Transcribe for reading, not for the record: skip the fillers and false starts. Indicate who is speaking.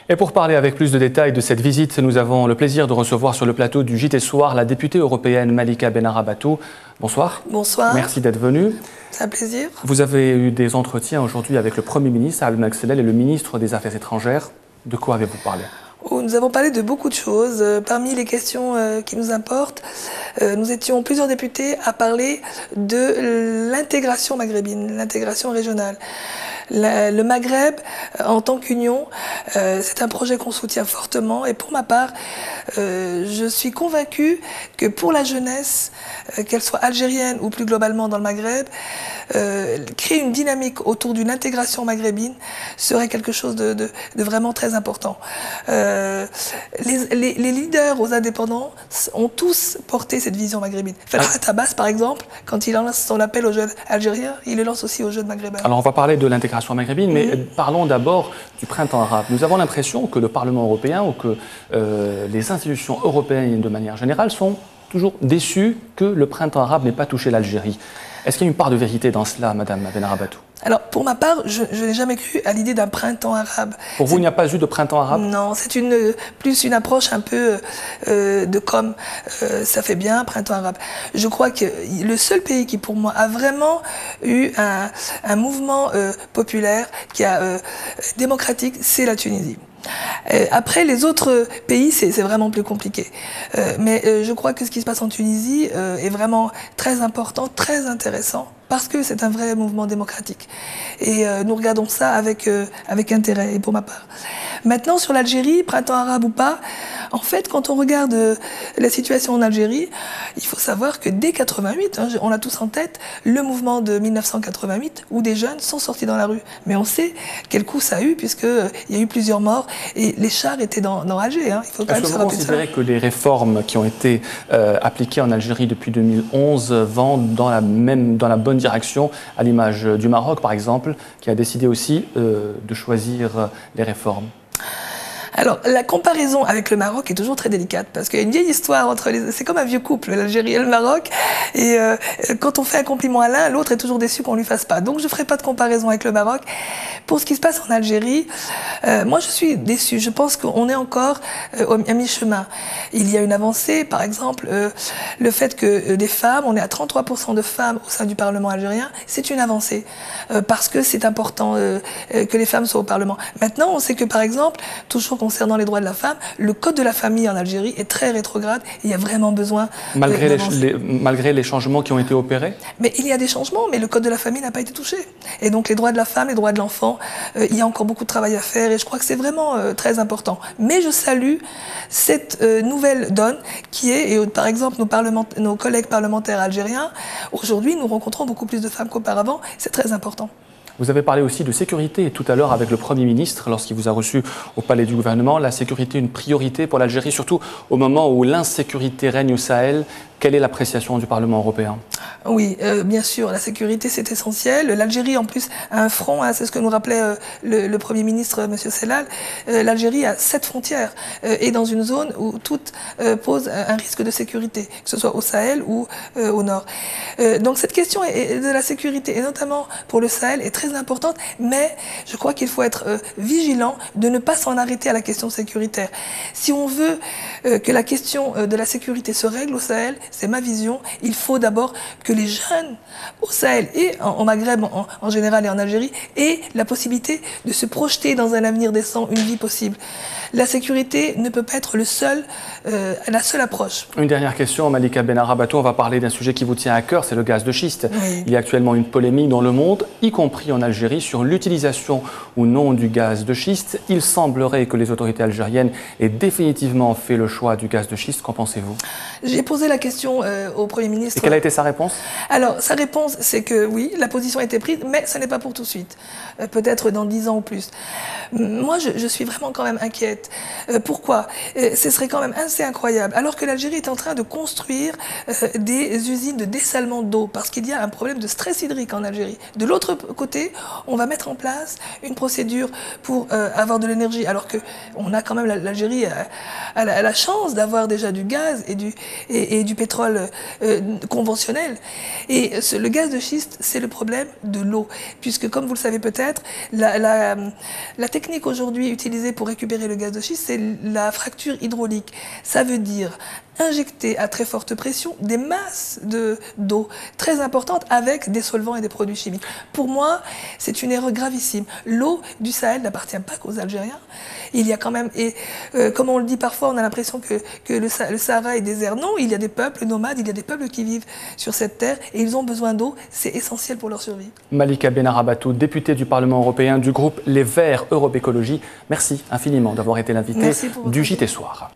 Speaker 1: Et pour parler avec plus de détails de cette visite, nous avons le plaisir de recevoir sur le plateau du JT Soir la députée européenne Malika Benarabatou. Bonsoir.
Speaker 2: Bonsoir.
Speaker 1: Merci d'être venue.
Speaker 2: C'est un plaisir.
Speaker 1: Vous avez eu des entretiens aujourd'hui avec le Premier ministre, Abdel Malek et le ministre des Affaires étrangères. De quoi avez-vous parlé ?
Speaker 2: Nous avons parlé de beaucoup de choses. Parmi les questions qui nous importent, nous étions plusieurs députés à parler de l'intégration maghrébine, l'intégration régionale. Le Maghreb, en tant qu'union, c'est un projet qu'on soutient fortement. Et pour ma part, je suis convaincue que pour la jeunesse, qu'elle soit algérienne ou plus globalement dans le Maghreb, créer une dynamique autour d'une intégration maghrébine serait quelque chose de vraiment très important. Les leaders aux indépendants ont tous porté cette vision maghrébine. Ferhat Abbas, par exemple, quand il lance son appel aux jeunes algériens, il le lance aussi aux jeunes maghrébins.
Speaker 1: Alors on va parler de l'intégration maghrébine, mais parlons d'abord du printemps arabe. Nous avons l'impression que le Parlement européen ou que les institutions européennes de manière générale sont toujours déçues que le printemps arabe n'ait pas touché l'Algérie. Est-ce qu'il y a une part de vérité dans cela, Madame Benarabatou ?
Speaker 2: Alors, pour ma part, je n'ai jamais cru à l'idée d'un printemps arabe.
Speaker 1: Pour vous, il n'y a pas eu de printemps arabe ?
Speaker 2: Non, c'est plus une approche un peu de com. Ça fait bien, printemps arabe. Je crois que le seul pays qui, pour moi, a vraiment eu un mouvement populaire, démocratique, c'est la Tunisie. Après, les autres pays, c'est vraiment plus compliqué. Mais je crois que ce qui se passe en Tunisie est vraiment très important, très intéressant, parce que c'est un vrai mouvement démocratique. Et nous regardons ça avec intérêt, et pour ma part. Maintenant, sur l'Algérie, printemps arabe ou pas, en fait, quand on regarde la situation en Algérie, il faut savoir que dès 88, on a tous en tête le mouvement de 1988, où des jeunes sont sortis dans la rue. Mais on sait quel coup ça a eu, puisqu'il y a eu plusieurs morts, et les chars étaient dans Alger. Il faut quand même se rappeler ça. Est-ce que vous
Speaker 1: considérez que les réformes qui ont été appliquées en Algérie depuis 2011 vont dans la bonne direction, à l'image du Maroc, par exemple, qui a décidé aussi de choisir les réformes ?
Speaker 2: Alors, la comparaison avec le Maroc est toujours très délicate, parce qu'il y a une vieille histoire entre les... C'est comme un vieux couple, l'Algérie et le Maroc, et quand on fait un compliment à l'un, l'autre est toujours déçu qu'on ne lui fasse pas. Donc, je ne ferai pas de comparaison avec le Maroc. Pour ce qui se passe en Algérie, moi, je suis déçue. Je pense qu'on est encore à mi-chemin. Il y a une avancée, par exemple, le fait que des femmes, on est à 33% de femmes au sein du Parlement algérien, c'est une avancée, parce que c'est important que les femmes soient au Parlement. Maintenant, on sait que, par exemple, toujours concernant les droits de la femme, le code de la famille en Algérie est très rétrograde et il y a vraiment besoin...
Speaker 1: Malgré les changements qui ont été opérés ?
Speaker 2: Mais il y a des changements, mais le code de la famille n'a pas été touché. Et donc les droits de la femme, les droits de l'enfant, il y a encore beaucoup de travail à faire et je crois que c'est vraiment très important. Mais je salue cette nouvelle donne qui est, et par exemple nos collègues parlementaires algériens, aujourd'hui nous rencontrons beaucoup plus de femmes qu'auparavant, c'est très important.
Speaker 1: Vous avez parlé aussi de sécurité tout à l'heure avec le Premier ministre lorsqu'il vous a reçu au palais du gouvernement. La sécurité, une priorité pour l'Algérie, surtout au moment où l'insécurité règne au Sahel. Quelle est l'appréciation du Parlement européen ?
Speaker 2: Oui, bien sûr, la sécurité c'est essentiel. L'Algérie en plus a un front, c'est ce que nous rappelait le Premier ministre M. Sellal. L'Algérie a 7 frontières et dans une zone où tout pose un risque de sécurité, que ce soit au Sahel ou au nord. Donc cette question de la sécurité, et notamment pour le Sahel, est très importante, mais je crois qu'il faut être vigilant de ne pas s'en arrêter à la question sécuritaire. Si on veut que la question de la sécurité se règle au Sahel, c'est ma vision, il faut d'abord que les jeunes au Sahel et en Maghreb en général et en Algérie aient la possibilité de se projeter dans un avenir décent, une vie possible. La sécurité ne peut pas être la seule approche.
Speaker 1: Une dernière question, Malika Benarabatou, on va parler d'un sujet qui vous tient à cœur, c'est le gaz de schiste. Oui. Il y a actuellement une polémique dans le monde, y compris en Algérie, sur l'utilisation ou non du gaz de schiste. Il semblerait que les autorités algériennes aient définitivement fait le choix du gaz de schiste. Qu'en pensez-vous ?
Speaker 2: J'ai posé la question au Premier ministre.
Speaker 1: Et quelle a été sa réponse ?
Speaker 2: Alors, sa réponse, c'est que oui, la position a été prise, mais ce n'est pas pour tout de suite. Peut-être dans 10 ans ou plus. Moi, je suis vraiment quand même inquiète. Pourquoi ? Ce serait quand même assez incroyable. Alors que l'Algérie est en train de construire des usines de dessalement d'eau, parce qu'il y a un problème de stress hydrique en Algérie. De l'autre côté, on va mettre en place une procédure pour avoir de l'énergie, alors qu'on a quand même l'Algérie a la chance d'avoir déjà du gaz et du pétrole pétrole conventionnel. Et le gaz de schiste, c'est le problème de l'eau. Puisque, comme vous le savez peut-être, la technique aujourd'hui utilisée pour récupérer le gaz de schiste, c'est la fracture hydraulique. Ça veut dire injecter à très forte pression des masses d'eau très importantes avec des solvants et des produits chimiques. Pour moi, c'est une erreur gravissime. L'eau du Sahel n'appartient pas qu'aux Algériens. Il y a quand même, et comme on le dit parfois, on a l'impression que le Sahara est désert. Non, il y a des peuples nomades, il y a des peuples qui vivent sur cette terre et ils ont besoin d'eau. C'est essentiel pour leur survie.
Speaker 1: Malika Benarabatou, députée du Parlement européen du groupe Les Verts Europe Écologie, merci infiniment d'avoir été l'invité du JT Soir.